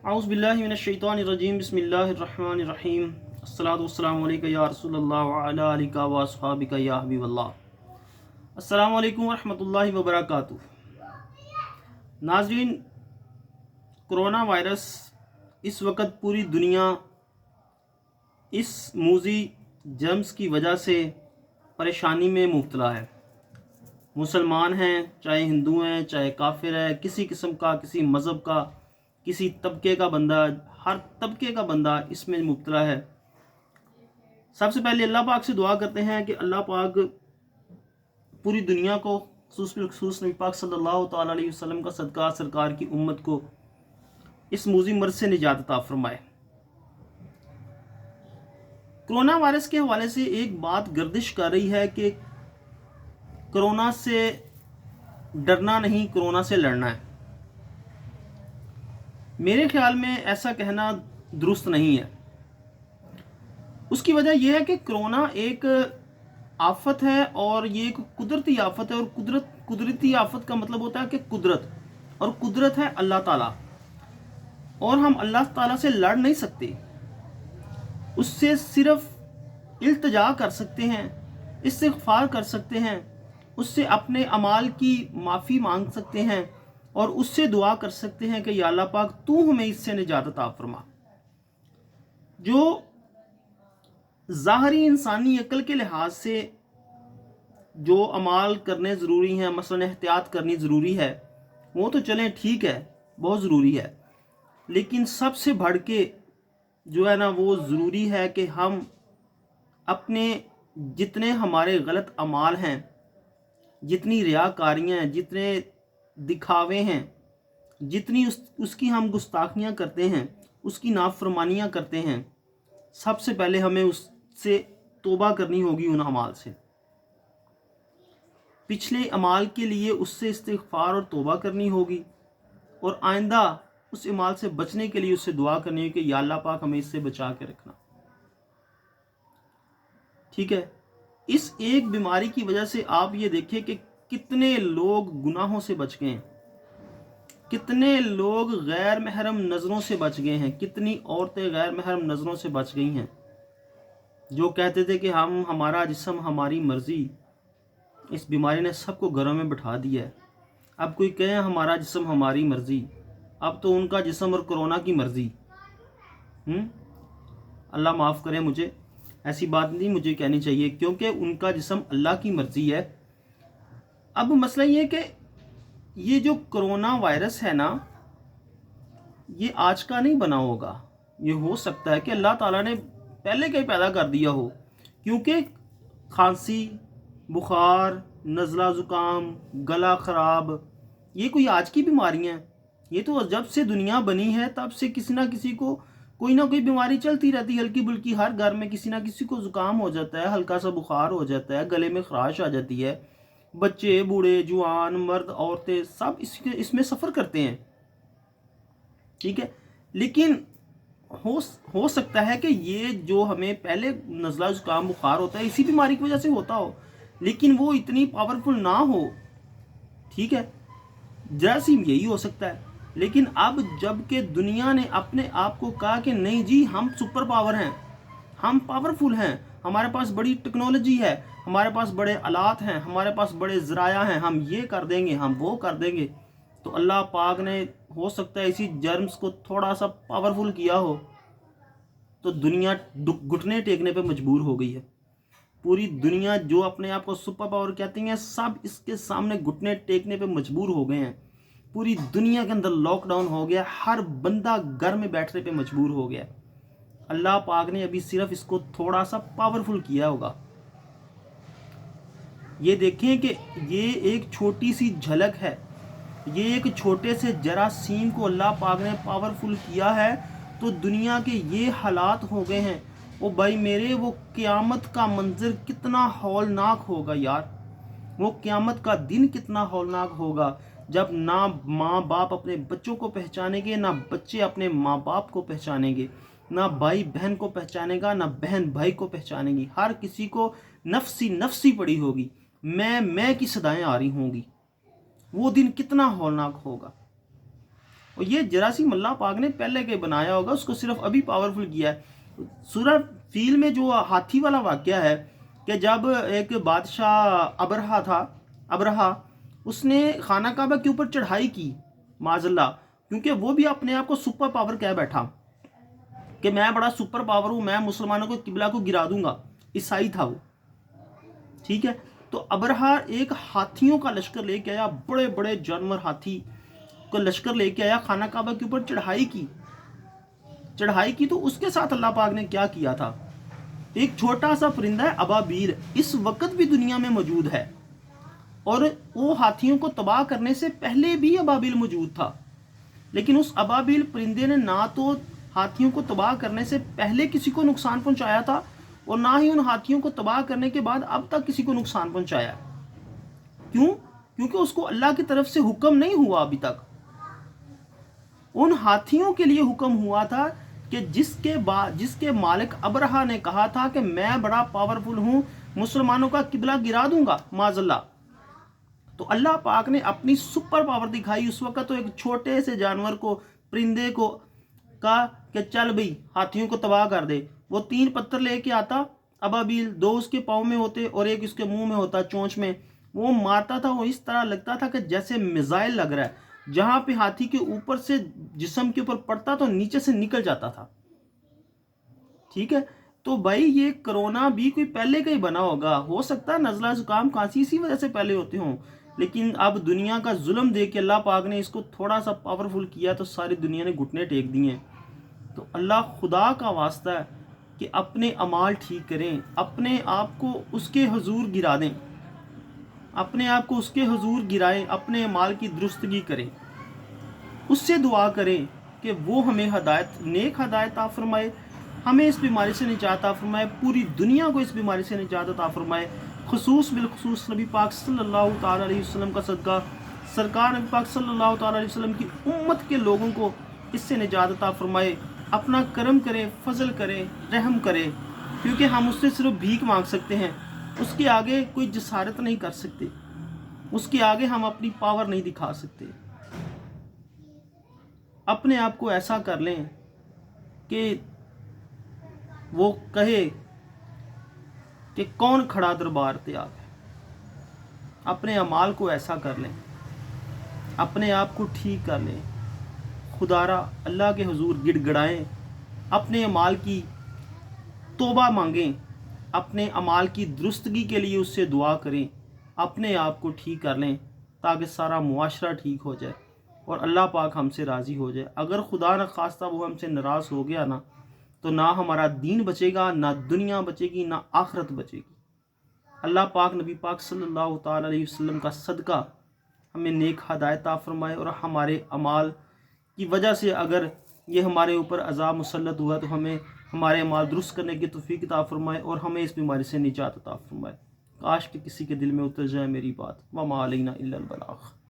अऊज़ु बिल्लाहि मिनश्शैतानिर्रजीम बिस्मिल्लाहिर्रहमानिर्रहीम अस्सलातु वस्सलामु अलैका या रसूलल्लाह व अला आलिका व अस्हाबिका या हबीबल्लाह। अस्सलामु अलैकुम व रहमतुल्लाहि व बरकातुहू। नाज़रीन, कोरोना वायरस इस वक्त पूरी दुनिया इस मूज़ी जर्म्स की वजह से परेशानी में मुब्तला है। मुसलमान हैं, चाहे हिंदू हैं, चाहे काफिर है, किसी किस्म का, किसी मज़हब का, किसी तबके का बंदा, हर तबके का बंदा इसमें मुब्तला है। सबसे पहले अल्लाह पाक से दुआ करते हैं कि अल्लाह पाक पूरी दुनिया को खुसूस नबी पाक सल्लल्लाहु तआला अलैहि वसल्लम का सदका सरकार की उम्मत को इस मूज़ी मर्ज़ से निजात अता फरमाए। कोरोना वायरस के हवाले से एक बात गर्दिश कर रही है कि कोरोना से डरना नहीं, कोरोना से लड़ना है। मेरे ख्याल में ऐसा कहना दुरुस्त नहीं है। उसकी वजह यह है कि कोरोना एक आफत है और ये एक कुदरती आफत है, और कुदरती आफत का मतलब होता है कि कुदरत, और कुदरत है अल्लाह ताला, और हम अल्लाह ताला से लड़ नहीं सकते। उससे सिर्फ इल्तिजा कर सकते हैं, इस्तिग़फ़ार कर सकते हैं, उससे अपने अमाल की माफ़ी मांग सकते हैं और उससे दुआ कर सकते हैं कि या अल्लाह पाक तू हमें इससे निजात अता फरमा। जो ज़ाहरी इंसानी अक्ल के लिहाज से जो अमाल करने ज़रूरी हैं, मसलन एहतियात करनी ज़रूरी है, वो तो चलें ठीक है, बहुत ज़रूरी है, लेकिन सबसे बढ़ के जो है ना, वो ज़रूरी है कि हम अपने जितने हमारे गलत अमाल हैं, जितनी रियाकारियाँ हैं, जितने दिखावे हैं, जितनी उसकी हम गुस्ताखियाँ करते हैं, उसकी नाफरमानियाँ करते हैं, सबसे पहले हमें उससे तौबा करनी होगी, उन अमाल से। पिछले अमाल के लिए उससे इस्तिग़फ़ार और तौबा करनी होगी, और आइंदा उस अमाल से बचने के लिए उससे दुआ करनी होगी कि या अल्लाह पाक हमें इससे बचा के रखना। ठीक है। इस एक बीमारी की वजह से आप ये देखें कि कितने लोग गुनाहों से बच गए हैं, कितने लोग गैर महरम नज़रों से बच गए हैं, कितनी औरतें गैर महरम नज़रों से बच गई हैं। जो कहते थे कि हमारा जिस्म हमारी मर्ज़ी, इस बीमारी ने सबको घरों में बिठा दिया है। अब कोई कहे हमारा जिस्म हमारी मर्ज़ी, अब तो उनका जिस्म और कोरोना की मर्ज़ी। अल्लाह माफ़ करे, मुझे ऐसी बात नहीं मुझे कहनी चाहिए, क्योंकि उनका जिस्म अल्लाह की मर्ज़ी है। अब मसला ये है कि ये जो कोरोना वायरस है ना, ये आज का नहीं बना होगा। ये हो सकता है कि अल्लाह ताला ने पहले का ही पैदा कर दिया हो, क्योंकि खांसी, बुखार, नज़ला ज़ुकाम, गला ख़राब, ये कोई आज की बीमारियाँ हैं। ये तो जब से दुनिया बनी है तब से किसी ना किसी को कोई ना कोई बीमारी चलती रहती है, हल्की बुल्की। हर घर में किसी ना किसी को ज़ुकाम हो जाता है, हल्का सा बुखार हो जाता है, गले में खराश आ जाती है। बच्चे, बूढ़े, जवान, मर्द, औरतें सब इसमें सफ़र करते हैं। ठीक है, लेकिन हो सकता है कि ये जो हमें पहले नज़ला ज़ुकाम बुखार होता है इसी बीमारी की वजह से होता हो, लेकिन वो इतनी पावरफुल ना हो। ठीक है, जरासीम यही हो सकता है। लेकिन अब जब के दुनिया ने अपने आप को कहा कि नहीं जी, हम सुपर पावर हैं, हम पावरफुल हैं, हमारे पास बड़ी टेक्नोलॉजी है, हमारे पास बड़े आलात हैं, हमारे पास बड़े ज़राया हैं, हम ये कर देंगे, हम वो कर देंगे, तो अल्लाह पाक ने हो सकता है इसी जर्म्स को थोड़ा सा पावरफुल किया हो, तो दुनिया घुटने टेकने पे मजबूर हो गई है। पूरी दुनिया जो अपने आप को सुपर पावर कहती हैं, सब इसके सामने घुटने टेकने पे मजबूर हो गए हैं। पूरी दुनिया के अंदर लॉकडाउन हो गया, हर बंदा घर में बैठने पे मजबूर हो गया। अल्लाह पाक ने अभी सिर्फ इसको थोड़ा सा पावरफुल किया होगा। ये देखें कि ये एक छोटी सी झलक है, ये एक छोटे से जरासीम को अल्लाह पाक ने पावरफुल किया है, तो दुनिया के ये हालात हो गए हैं। ओ भाई मेरे, वो क़यामत का मंजर कितना हौलनाक होगा यार। वो क़यामत का दिन कितना हौलनाक होगा, जब ना माँ बाप अपने बच्चों को पहचानेंगे, ना बच्चे अपने माँ बाप को पहचानेंगे, ना भाई बहन को पहचानेगा, ना बहन भाई को पहचानेगी। हर किसी को नफसी नफसी पड़ी होगी, मैं की सदाएं आ रही होंगी। वो दिन कितना हौलनाक होगा। اور یہ جراثیم اللہ پاک نے پہلے کے بنایا ہوگا، اس کو صرف ابھی پاورفل کیا ہے۔ سورہ فیل میں جو ہاتھی والا واقعہ ہے کہ جب ایک بادشاہ ابرہا اس نے خانہ کعبہ کے اوپر چڑھائی کی معاذ اللہ، کیونکہ وہ بھی اپنے آپ کو سپر پاور کہہ بیٹھا کہ میں بڑا سپر پاور ہوں، میں مسلمانوں کو قبلہ کو گرا دوں گا، عیسائی تھا وہ، ٹھیک ہے۔ تو ابرہا ایک ہاتھیوں کا لشکر لے کے آیا، بڑے بڑے جانور ہاتھی کو لشکر لے کے آیا، خانہ کعبہ کے اوپر چڑھائی کی تو اس کے ساتھ اللہ پاک نے کیا کیا تھا؟ ایک چھوٹا سا پرندہ ہے ابابیل، اس وقت بھی دنیا میں موجود ہے، اور وہ ہاتھیوں کو تباہ کرنے سے پہلے بھی ابابیل موجود تھا، لیکن اس ابابیل پرندے نے نہ تو ہاتھیوں کو تباہ کرنے سے پہلے کسی کو نقصان پہنچایا تھا، اور نہ ہی ان ہاتھیوں کو تباہ کرنے کے بعد اب تک کسی کو نقصان پہنچایا۔ کیوں؟ کیونکہ اس کو اللہ کی طرف سے حکم نہیں ہوا ابھی تک۔ ان ہاتھیوں کے لیے حکم ہوا تھا کہ جس کے مالک ابرہا نے کہا تھا کہ میں بڑا پاورفل ہوں، مسلمانوں کا قبلہ گرا دوں گا معاذ اللہ، تو اللہ پاک نے اپنی سپر پاور دکھائی اس وقت، تو ایک چھوٹے سے جانور کو، پرندے کو کہا کہ چل بھئی ہاتھیوں کو تباہ کر دے۔ وہ 3 پتھر لے کے آتا ابابیل، 2 اس کے پاؤں میں ہوتے اور ایک اس کے منہ میں ہوتا، چونچ میں، وہ مارتا تھا، وہ اس طرح لگتا تھا کہ جیسے میزائل لگ رہا ہے، جہاں پہ ہاتھی کے اوپر سے جسم کے اوپر پڑتا تو نیچے سے نکل جاتا تھا، ٹھیک ہے۔ تو بھائی یہ کرونا بھی کوئی پہلے کا ہی بنا ہوگا، ہو سکتا ہے نزلہ زکام کھانسی اسی وجہ سے پہلے ہوتے ہوں، لیکن اب دنیا کا ظلم دیکھ کے اللہ پاک نے اس کو تھوڑا سا پاورفل کیا تو ساری دنیا نے گھٹنے ٹیک دیے ہیں۔ تو اللہ خدا کا واسطہ ہے کہ اپنے اعمال ٹھیک کریں، اپنے آپ کو اس کے حضور گرا دیں، اپنے آپ کو اس کے حضور گرائیں، اپنے اعمال کی درستگی کریں، اس سے دعا کریں کہ وہ ہمیں نیک ہدایت عطا فرمائے، ہمیں اس بیماری سے نجات عطا فرمائے، پوری دنیا کو اس بیماری سے نجات عطا فرمائے، بالخصوص نبی پاک صلی اللہ تعالیٰ علیہ وسلم کا صدقہ، سرکار نبی پاک صلی اللہ تعالیٰ علیہ وسلم کی امت کے لوگوں کو اس سے نجات عطا فرمائے، اپنا کرم کرے، فضل کرے، رحم کرے، کیونکہ ہم اس سے صرف بھیک مانگ سکتے ہیں، اس کے آگے کوئی جسارت نہیں کر سکتے، اس کے آگے ہم اپنی پاور نہیں دکھا سکتے۔ اپنے آپ کو ایسا کر لیں کہ وہ کہے کہ کون کھڑا دربار تے آ گئے۔ اپنے اعمال کو ایسا کر لیں، اپنے آپ کو ٹھیک کر لیں، خدارا اللہ کے حضور گڑ گڑائیں، اپنے اعمال کی توبہ مانگیں، اپنے اعمال کی درستگی کے لیے اس سے دعا کریں، اپنے آپ کو ٹھیک کر لیں تاکہ سارا معاشرہ ٹھیک ہو جائے اور اللہ پاک ہم سے راضی ہو جائے۔ اگر خدا نہ خواستہ وہ ہم سے ناراض ہو گیا نا، تو نہ ہمارا دین بچے گا، نہ دنیا بچے گی، نہ آخرت بچے گی۔ اللہ پاک نبی پاک صلی اللہ تعالیٰ علیہ وسلم کا صدقہ ہمیں نیک ہدایت عطا فرمائے، اور ہمارے اعمال کی وجہ سے اگر یہ ہمارے اوپر عذاب مسلط ہوا تو ہمیں ہمارے اعمال درست کرنے کی توفیق عطا فرمائے اور ہمیں اس بیماری سے نجات عطا فرمائے۔ کاش کہ کسی کے دل میں اتر جائے میری بات۔ وما علینا الا البلاغ۔